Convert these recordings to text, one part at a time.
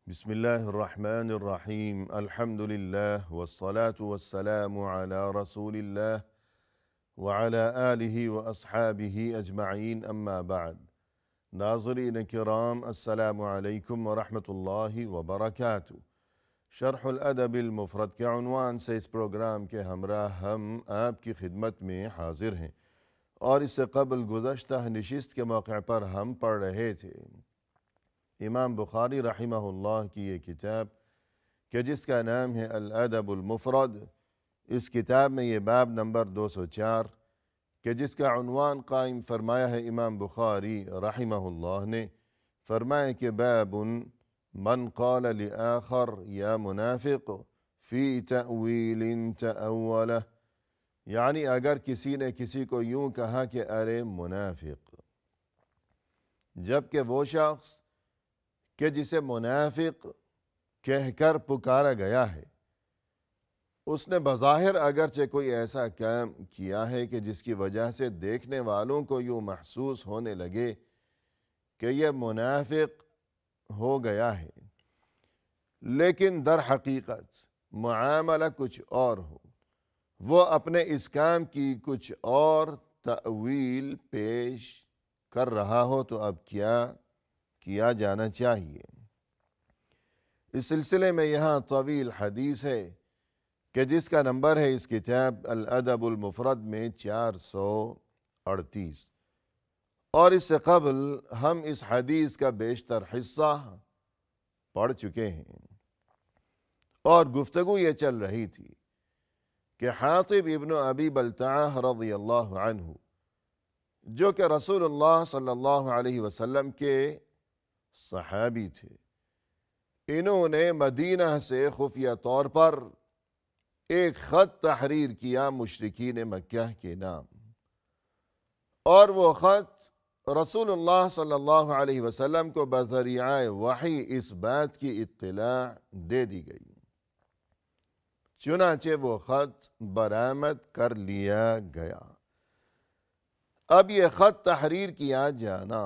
بسم الله الرحمن الرحيم الحمد لله والصلاة والسلام على رسول الله وعلى آله وأصحابه أجمعين أما بعد ناظرین کرام السلام علیکم ورحمۃ اللہ وبرکاتہ۔ شرح الادب المفرد کے عنوان سے اس پروگرام کے ہمراہ ہم آپ کی خدمت میں حاضر ہیں، اور اس سے قبل گزشتہ نشست کے موقع پر ہم پڑھ رہے تھے امام بخاری رحمہ اللہ کی یہ کتاب کہ جس کا نام ہے الادب المفرد۔ اس کتاب میں یہ باب نمبر 204 کہ جس کا عنوان قائم فرمایا ہے امام بخاری رحمہ اللہ نے، فرمایا کہ باب من قال لآخر یا منافق فی تأویل تأولہ، یعنی اگر کسی نے کسی کو یوں کہا کہ ارے منافق، جبکہ وہ شخص کہ جسے منافق کہہ کر پکارا گیا ہے اس نے بظاہر اگرچہ کوئی ایسا کام کیا ہے کہ جس کی وجہ سے دیکھنے والوں کو یوں محسوس ہونے لگے کہ یہ منافق ہو گیا ہے، لیکن در حقیقت معاملہ کچھ اور ہو، وہ اپنے اس کام کی کچھ اور تأویل پیش کر رہا ہو، تو اب کیا کیا جانا چاہیے؟ اس سلسلے میں یہاں طویل حدیث ہے کہ جس کا نمبر ہے اس کتاب الادب المفرد میں 438، اور اس سے قبل ہم اس حدیث کا بیشتر حصہ پڑھ چکے ہیں، اور گفتگو یہ چل رہی تھی کہ حاطب ابن ابی بلتعہ رضی اللہ عنہ، جو کہ رسول اللہ صلی اللہ علیہ وسلم کے صحابی تھے، انہوں نے مدینہ سے خفیہ طور پر ایک خط تحریر کیا مشرکین مکہ کے نام، اور وہ خط رسول اللہ صلی اللہ علیہ وسلم کو بذریعہ وحی اس بات کی اطلاع دے دی گئی، چنانچہ وہ خط برآمد کر لیا گیا۔ اب یہ خط تحریر کیا جانا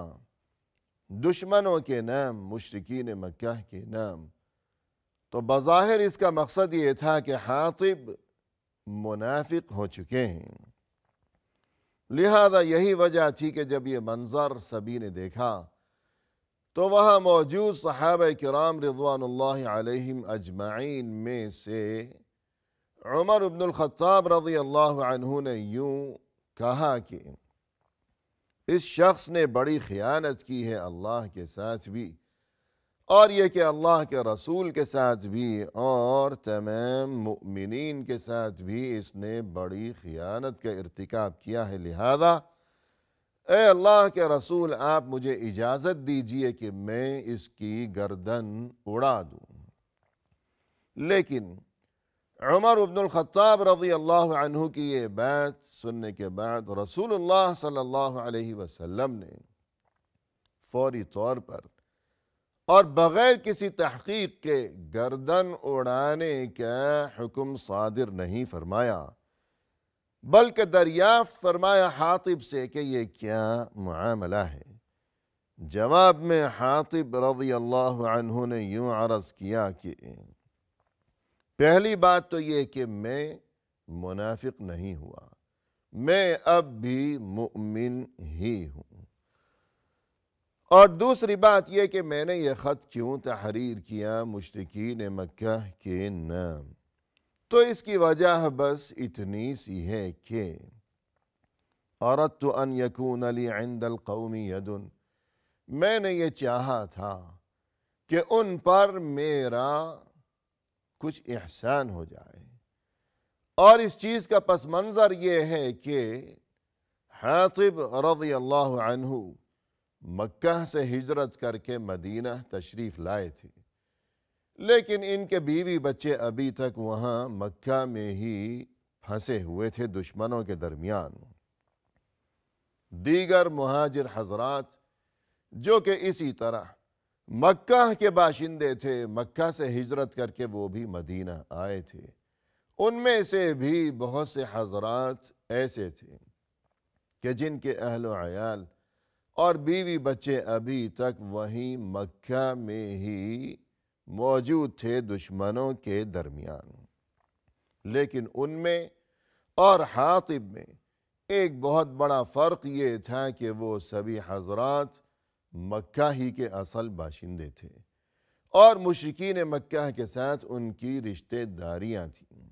دشمنوں کے نام، مشرکین مکہ کے نام، تو بظاہر اس کا مقصد یہ تھا کہ حاطب منافق ہو چکے ہیں، لہذا یہی وجہ تھی کہ جب یہ منظر سبھی نے دیکھا تو وہاں موجود صحابہ کرام رضوان اللہ علیہم اجمعین میں سے عمر بن الخطاب رضی اللہ عنہ نے یوں کہا کہ اس شخص نے بڑی خیانت کی ہے اللہ کے ساتھ بھی، اور یہ کہ اللہ کے رسول کے ساتھ بھی اور تمام مؤمنین کے ساتھ بھی اس نے بڑی خیانت کا ارتکاب کیا ہے، لہذا اے اللہ کے رسول آپ مجھے اجازت دیجئے کہ میں اس کی گردن اڑا دوں۔ لیکن عمر بن الخطاب رضی اللہ عنہ کی یہ بات سننے کے بعد رسول اللہ صلی اللہ علیہ وسلم نے فوری طور پر اور بغیر کسی تحقیق کے گردن اڑانے کا حکم صادر نہیں فرمایا، بلکہ دریافت فرمایا حاطب سے کہ یہ کیا معاملہ ہے۔ جواب میں حاطب رضی اللہ عنہ نے یوں عرض کیا کہ پہلی بات تو یہ کہ میں منافق نہیں ہوا، میں اب بھی مؤمن ہی ہوں، اور دوسری بات یہ کہ میں نے یہ خط کیوں تحریر کیا مشرکین مکہ کے نام، تو اس کی وجہ بس اتنی سی ہے کہ اردت ان یکون لی عند القوم ید، میں نے یہ چاہا تھا کہ ان پر میرا کچھ احسان ہو جائے، اور اس چیز کا پس منظر یہ ہے کہ حاطب رضی اللہ عنہ مکہ سے ہجرت کر کے مدینہ تشریف لائے تھے، لیکن ان کے بیوی بچے ابھی تک وہاں مکہ میں ہی پھنسے ہوئے تھے دشمنوں کے درمیان۔ دیگر مہاجر حضرات جو کہ اسی طرح مکہ کے باشندے تھے، مکہ سے ہجرت کر کے وہ بھی مدینہ آئے تھے، ان میں سے بھی بہت سے حضرات ایسے تھے کہ جن کے اہل و عیال اور بیوی بچے ابھی تک وہیں مکہ میں ہی موجود تھے دشمنوں کے درمیان، لیکن ان میں اور حاطب میں ایک بہت بڑا فرق یہ تھا کہ وہ سبھی حضرات مکہ ہی کے اصل باشندے تھے اور مشرکین مکہ کے ساتھ ان کی رشتہ داریاں تھیں،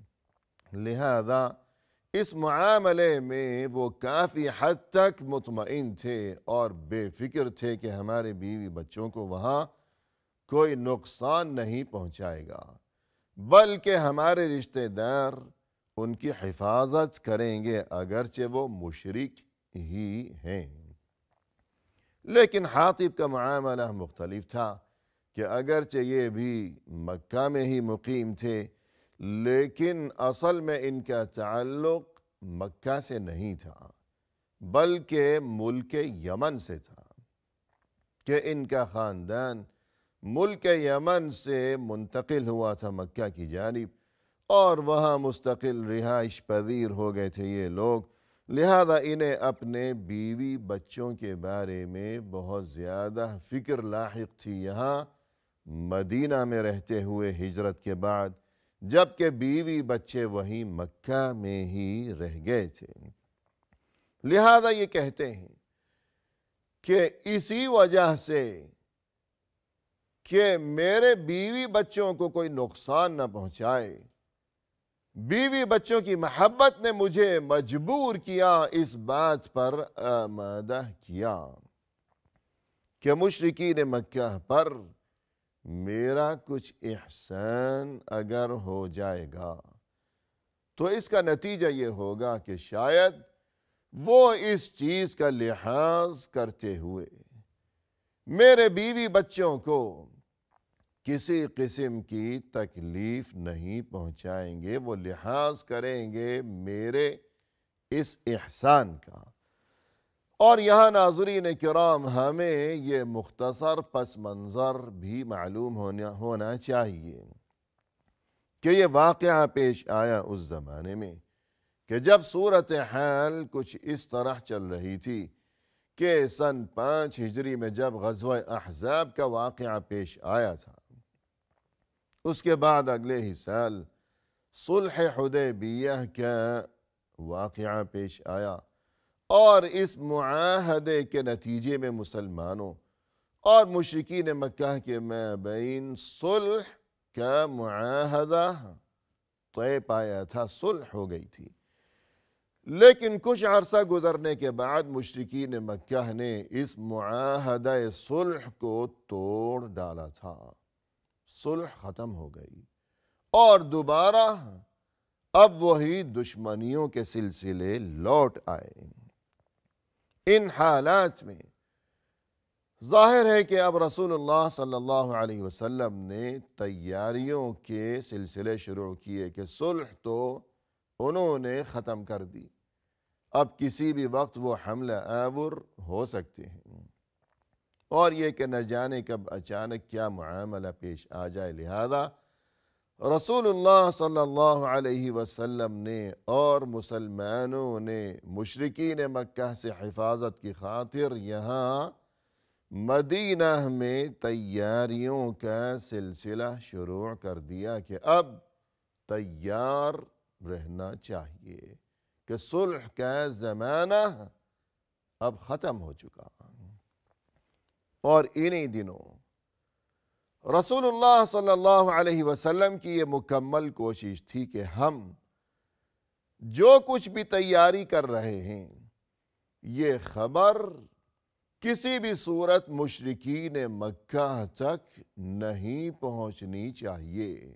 لہذا اس معاملے میں وہ کافی حد تک مطمئن تھے اور بے فکر تھے کہ ہمارے بیوی بچوں کو وہاں کوئی نقصان نہیں پہنچائے گا، بلکہ ہمارے رشتہ دار ان کی حفاظت کریں گے اگرچہ وہ مشرک ہی ہیں۔ لیکن حاطب کا معاملہ مختلف تھا کہ اگرچہ یہ بھی مکہ میں ہی مقیم تھے، لیکن اصل میں ان کا تعلق مکہ سے نہیں تھا بلکہ ملک یمن سے تھا، کہ ان کا خاندان ملک یمن سے منتقل ہوا تھا مکہ کی جانب اور وہاں مستقل رہائش پذیر ہو گئے تھے یہ لوگ، لہذا انہیں اپنے بیوی بچوں کے بارے میں بہت زیادہ فکر لاحق تھی یہاں مدینہ میں رہتے ہوئے ہجرت کے بعد، جبکہ بیوی بچے وہیں مکہ میں ہی رہ گئے تھے۔ لہذا یہ کہتے ہیں کہ اسی وجہ سے کہ میرے بیوی بچوں کو کوئی نقصان نہ پہنچائے، بیوی بچوں کی محبت نے مجھے مجبور کیا، اس بات پر آمادہ کیا کہ مشرکین مکہ پر میرا کچھ احسان اگر ہو جائے گا تو اس کا نتیجہ یہ ہوگا کہ شاید وہ اس چیز کا لحاظ کرتے ہوئے میرے بیوی بچوں کو کسی قسم کی تکلیف نہیں پہنچائیں گے، وہ لحاظ کریں گے میرے اس احسان کا۔ اور یہاں ناظرین کرام ہمیں یہ مختصر پس منظر بھی معلوم ہونا چاہیے کہ یہ واقعہ پیش آیا اس زمانے میں کہ جب صورتحال کچھ اس طرح چل رہی تھی کہ سن 5 ہجری میں جب غزوہ احزاب کا واقعہ پیش آیا تھا، اس کے بعد اگلے ہی سال صلح حدیبیہ کا واقعہ پیش آیا اور اس معاہدے کے نتیجے میں مسلمانوں اور مشرکین مکہ کے مابین صلح کا معاہدہ طے پایا تھا، صلح ہو گئی تھی۔ لیکن کچھ عرصہ گزرنے کے بعد مشرکین مکہ نے اس معاہدہ صلح کو توڑ ڈالا تھا، صلح ختم ہو گئی اور دوبارہ اب وہی دشمنیوں کے سلسلے لوٹ آئے۔ ان حالات میں ظاہر ہے کہ اب رسول اللہ صلی اللہ علیہ وسلم نے تیاریوں کے سلسلے شروع کیے کہ صلح تو انہوں نے ختم کر دی، اب کسی بھی وقت وہ حملہ آور ہو سکتے ہیں اور یہ کہ نہ جانے کب اچانک کیا معاملہ پیش آ جائے، لہذا رسول اللہ صلی اللہ علیہ وسلم نے اور مسلمانوں نے مشرکین مکہ سے حفاظت کی خاطر یہاں مدینہ میں تیاریوں کا سلسلہ شروع کر دیا کہ اب تیار رہنا چاہیے کہ صلح کا زمانہ اب ختم ہو چکا۔ اور انہی دنوں رسول اللہ صلی اللہ علیہ وسلم کی یہ مکمل کوشش تھی کہ ہم جو کچھ بھی تیاری کر رہے ہیں یہ خبر کسی بھی صورت مشرکین مکہ تک نہیں پہنچنی چاہیے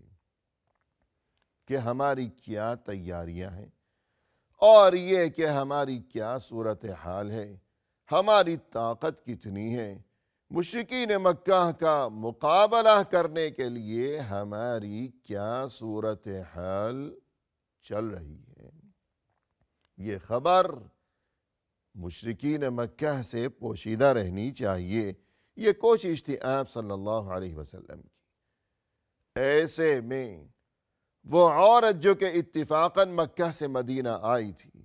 کہ ہماری کیا تیاریاں ہیں اور یہ کہ ہماری کیا صورتحال ہے، ہماری طاقت کتنی ہے، مشرکین مکہ کا مقابلہ کرنے کے لیے ہماری کیا صورتحال چل رہی ہے۔ یہ خبر مشرکین مکہ سے پوشیدہ رہنی چاہیے، یہ کوشش تھی آپ صلی اللہ علیہ وسلم کی۔ ایسے میں وہ عورت جو کہ اتفاقاً مکہ سے مدینہ آئی تھی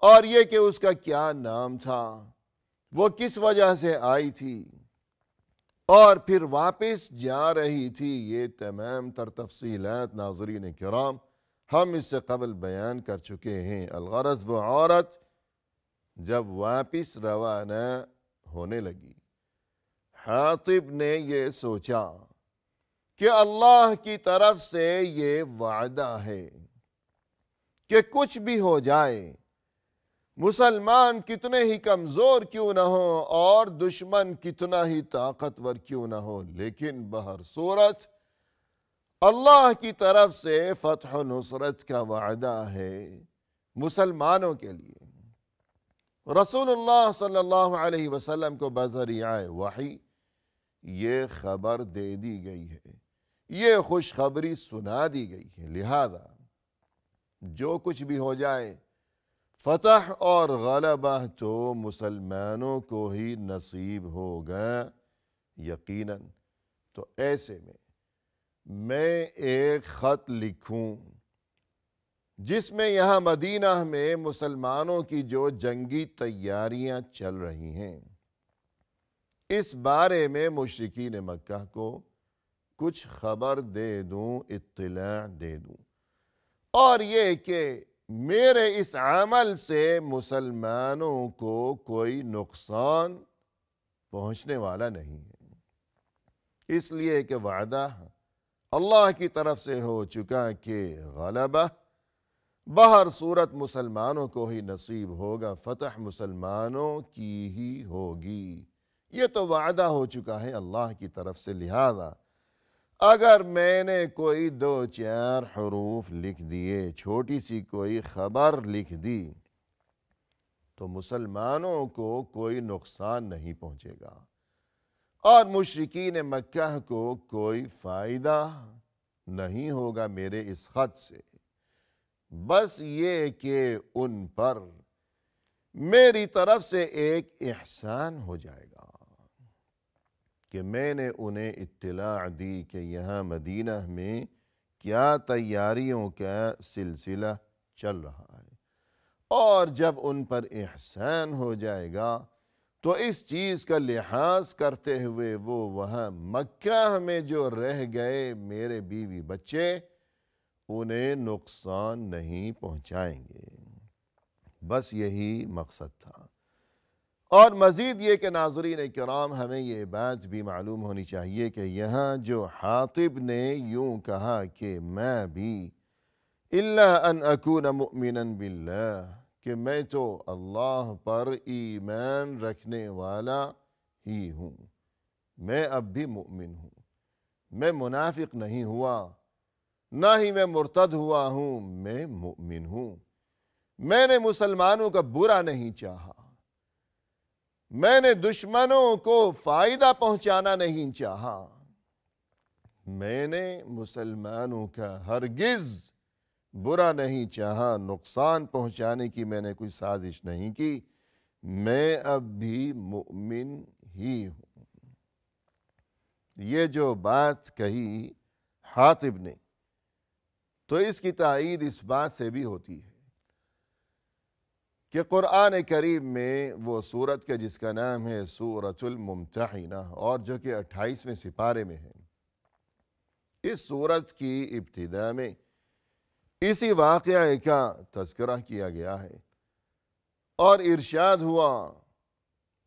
اور یہ کہ اس کا کیا نام تھا، وہ کس وجہ سے آئی تھی، اور پھر واپس جا رہی تھی۔ یہ تمام تر تفصیلات ناظرین کرام ہم اس سے قبل بیان کر چکے ہیں۔ الغرض وہ عورت جب واپس روانہ ہونے لگی، حاطب نے یہ سوچا کہ اللہ کی طرف سے یہ وعدہ ہے کہ کچھ بھی ہو جائے، مسلمان کتنے ہی کمزور کیوں نہ ہو اور دشمن کتنا ہی طاقتور کیوں نہ ہو، لیکن بہر صورت اللہ کی طرف سے فتح و نصرت کا وعدہ ہے مسلمانوں کے لیے۔ رسول اللہ صلی اللہ علیہ وسلم کو بذریعہ وحی یہ خبر دے دی گئی ہے، یہ خوشخبری سنا دی گئی ہے، لہذا جو کچھ بھی ہو جائے فتح اور غلبہ تو مسلمانوں کو ہی نصیب ہوگا یقیناً۔ تو ایسے میں ایک خط لکھوں جس میں یہاں مدینہ میں مسلمانوں کی جو جنگی تیاریاں چل رہی ہیں اس بارے میں مشرکین مکہ کو کچھ خبر دے دوں، اطلاع دے دوں، اور یہ کہ میرے اس عمل سے مسلمانوں کو کوئی نقصان پہنچنے والا نہیں ہے، اس لیے کہ وعدہ اللہ کی طرف سے ہو چکا کہ غلبہ بہر صورت مسلمانوں کو ہی نصیب ہوگا، فتح مسلمانوں کی ہی ہوگی، یہ تو وعدہ ہو چکا ہے اللہ کی طرف سے۔ لہذا اگر میں نے کوئی 2-4 حروف لکھ دیے، چھوٹی سی کوئی خبر لکھ دی تو مسلمانوں کو کوئی نقصان نہیں پہنچے گا اور مشرکین مکہ کو کوئی فائدہ نہیں ہوگا میرے اس خط سے، بس یہ کہ ان پر میری طرف سے ایک احسان ہو جائے گا کہ میں نے انہیں اطلاع دی کہ یہاں مدینہ میں کیا تیاریوں کا سلسلہ چل رہا ہے، اور جب ان پر احسان ہو جائے گا تو اس چیز کا لحاظ کرتے ہوئے وہ وہاں مکہ میں جو رہ گئے میرے بیوی بچے انہیں نقصان نہیں پہنچائیں گے، بس یہی مقصد تھا۔ اور مزید یہ کہ ناظرین کرام ہمیں یہ بات بھی معلوم ہونی چاہیے کہ یہاں جو حاطب نے یوں کہا کہ میں بھی الا ان اکون مؤمنا باللہ، کہ میں تو اللہ پر ایمان رکھنے والا ہی ہوں، میں اب بھی مؤمن ہوں، میں منافق نہیں ہوا، نہ ہی میں مرتد ہوا ہوں، میں مؤمن ہوں، میں نے مسلمانوں کا برا نہیں چاہا، میں نے دشمنوں کو فائدہ پہنچانا نہیں چاہا، میں نے مسلمانوں کا ہرگز برا نہیں چاہا، نقصان پہنچانے کی میں نے کوئی سازش نہیں کی، میں اب بھی مؤمن ہی ہوں۔ یہ جو بات کہی حاطب نے تو اس کی تائید اس بات سے بھی ہوتی ہے کہ قرآن کریم میں وہ سورت کا جس کا نام ہے سورۃ الممتحنہ اور جو کہ 28ویں سپارے میں ہے، اس سورت کی ابتدا میں اسی واقعے کا تذکرہ کیا گیا ہے اور ارشاد ہوا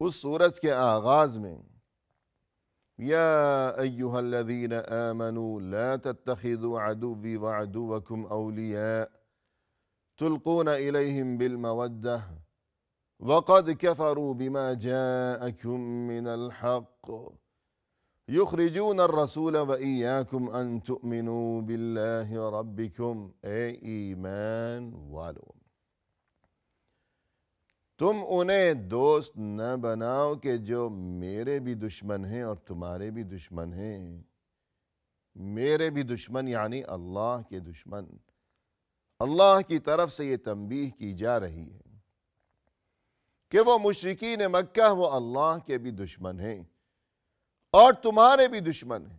اس سورت کے آغاز میں یا ایہا الذین آمنوا لا تتخذوا عدوی وعدوکم اولیاء تلقون الیہم بالمودہ وقد کفروا بما جاءکم من الحق یخرجون الرسول وإیاکم ان تؤمنوا باللہ ربکم، اے ایمان والو تم انہیں دوست نہ بناؤ کہ جو میرے بھی دشمن ہیں اور تمہارے بھی دشمن ہیں، میرے بھی دشمن یعنی اللہ کے دشمن۔ اللہ کی طرف سے یہ تنبیہ کی جا رہی ہے کہ وہ مشرکین مکہ وہ اللہ کے بھی دشمن ہیں اور تمہارے بھی دشمن ہیں۔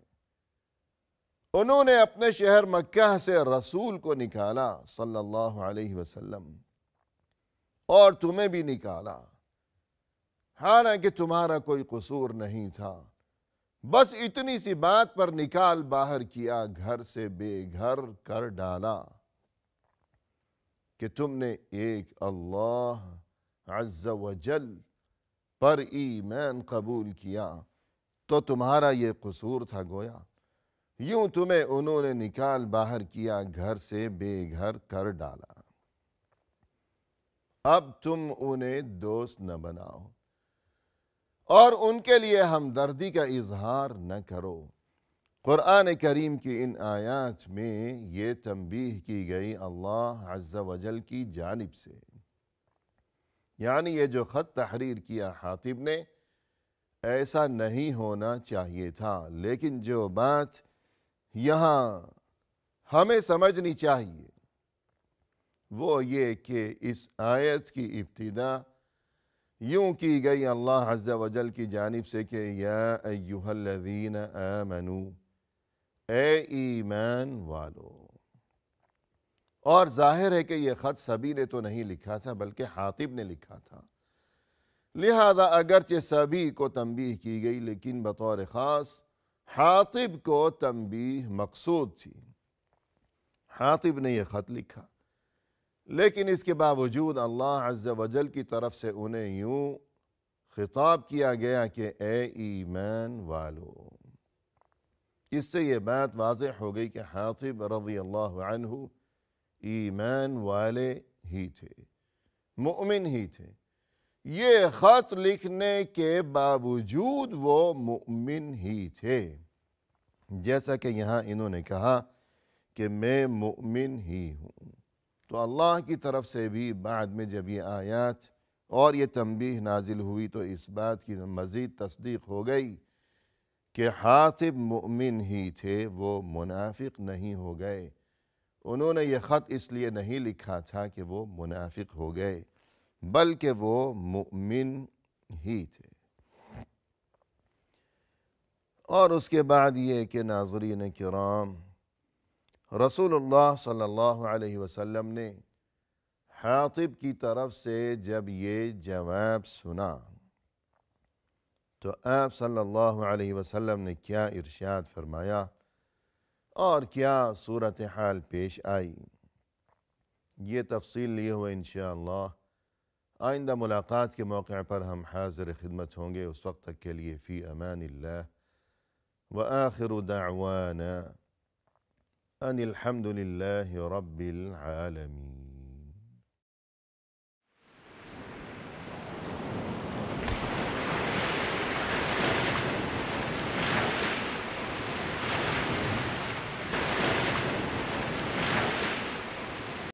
انہوں نے اپنے شہر مکہ سے رسول کو نکالا صلی اللہ علیہ وسلم اور تمہیں بھی نکالا، حالانکہ تمہارا کوئی قصور نہیں تھا، بس اتنی سی بات پر نکال باہر کیا، گھر سے بے گھر کر ڈالا، کہ تم نے ایک اللہ عز و جل پر ایمان قبول کیا تو تمہارا یہ قصور تھا گویا، یوں تمہیں انہوں نے نکال باہر کیا، گھر سے بے گھر کر ڈالا، اب تم انہیں دوست نہ بناؤ اور ان کے لیے ہمدردی کا اظہار نہ کرو۔ قرآن کریم کی ان آیات میں یہ تنبیہ کی گئی اللہ عز و جل کی جانب سے، یعنی یہ جو خط تحریر کیا حاطب نے، ایسا نہیں ہونا چاہیے تھا، لیکن جو بات یہاں ہمیں سمجھنی چاہیے وہ یہ کہ اس آیت کی ابتدا یوں کی گئی اللہ عز و جل کی جانب سے کہ یا ایہا الذین آمنوا، اے ایمان والو، اور ظاہر ہے کہ یہ خط سبھی نے تو نہیں لکھا تھا بلکہ حاطب نے لکھا تھا، لہذا اگرچہ سبھی کو تنبیہ کی گئی لیکن بطور خاص حاطب کو تنبیہ مقصود تھی۔ حاطب نے یہ خط لکھا، لیکن اس کے باوجود اللہ عز و جل کی طرف سے انہیں یوں خطاب کیا گیا کہ اے ایمان والو۔ اس سے یہ بات واضح ہو گئی کہ حاطب رضی اللہ عنہ ایمان والے ہی تھے، مؤمن ہی تھے، یہ خط لکھنے کے باوجود وہ مؤمن ہی تھے، جیسا کہ یہاں انہوں نے کہا کہ میں مؤمن ہی ہوں۔ تو اللہ کی طرف سے بھی بعد میں جب یہ آیات اور یہ تنبیہ نازل ہوئی تو اس بات کی مزید تصدیق ہو گئی کہ حاطب مؤمن ہی تھے، وہ منافق نہیں ہو گئے۔ انہوں نے یہ خط اس لیے نہیں لکھا تھا کہ وہ منافق ہو گئے، بلکہ وہ مؤمن ہی تھے۔ اور اس کے بعد یہ کہ ناظرین کرام، رسول اللہ صلی اللہ علیہ وسلم نے حاطب کی طرف سے جب یہ جواب سنا تو آپ صلی اللہ علیہ وسلم نے کیا ارشاد فرمایا اور کیا صورتحال پیش آئی، یہ تفصیل لیے ہوئے انشاءاللہ آئندہ ملاقات کے موقع پر ہم حاضر خدمت ہوں گے۔ اس وقت تک کے لیے فی امان اللہ، وآخر دعوانا ان الحمد للہ رب العالمین۔